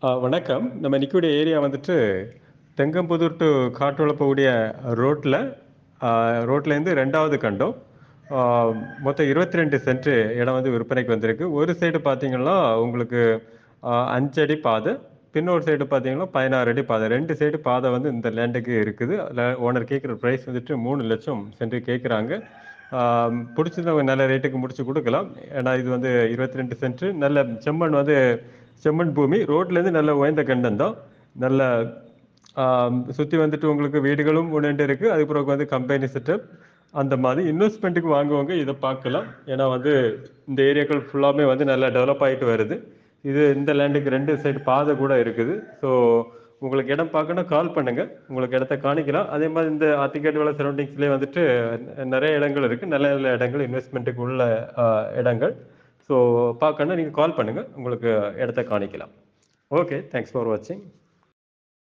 வணக்கம். நம்ம நிக்கக்கூடிய ஏரியா வந்துட்டு தெங்கம்புதூர் டூ காட்டுவள போகக்கூடிய ரோட்ல அ ரோட்லேருந்து 2வது கண்டம். ஆ மொத்தம் 22 சென்ட் இடம் வந்து விற்பனைக்கு வந்திருக்கு. ஒரு சைடு பார்த்தீங்கன்னா, உங்களுக்கு 5 அடி பாதை. பின்னொரு சைடு பார்த்தீங்கன்னா, 16 அடி பாதை. 2 சைடு பாதை வந்து இந்த லேண்டுக்கு இருக்குது. ஓனர் கேட்குற பிரைஸ் வந்துட்டு 3,00,000 சென்ட் கேட்குறாங்க. ஆ புடிச்சிருந்தவங்க நல்ல ரேட்டுக்கு முடிச்சு குடுக்கலாம். ஏன்னா இது வந்து 22 சென்ட் நல்ல செம்மண் வந்து செம்மண் பூமி. ரோட்லேருந்து நல்ல உயர்ந்த கண்டம் தான். நல்ல சுத்தி வந்துட்டு உங்களுக்கு வீடுகளும் 1, 2 இருக்கு. அதுக்கு பிறகு வந்து கம்பெனி செட்டப் அந்த மாதிரி இன்வெஸ்ட்மென்ட்டுக்கு வாங்குவவங்க இத பார்க்கலாம். ஏன்னா வந்து இந்த ஏரியாக்கள் ஃபுல்லாமே வந்து நல்லா டெவலப் ஆயிட்டு வருது. இந்த லேண்டுக்கு 2 சைடு பாதை கூட இருக்குது. ஸோ உங்களுக்கு இடம் பார்க்கணும்னா கால் பண்ணுங்க. உங்களுக்கு இடத்த காணிக்கலாம். அதே மாதிரி இந்த அத்திக்கடவுல சரவுண்டிங்ஸ்லயே வந்துட்டு நெறைய இடங்கள் இருக்கு. நல்ல நல்ல இடங்கள் இன்வெஸ்ட்மென்ட்டுக்கு உள்ள அ இடங்கள். ஸோ பார்க்கணும்னா நீங்க கால் பண்ணுங்க. உங்களுக்கு இடத்த காணிக்கலாம். ஓகே. தேங்க்ஸ் ஃபார் வாட்சிங்.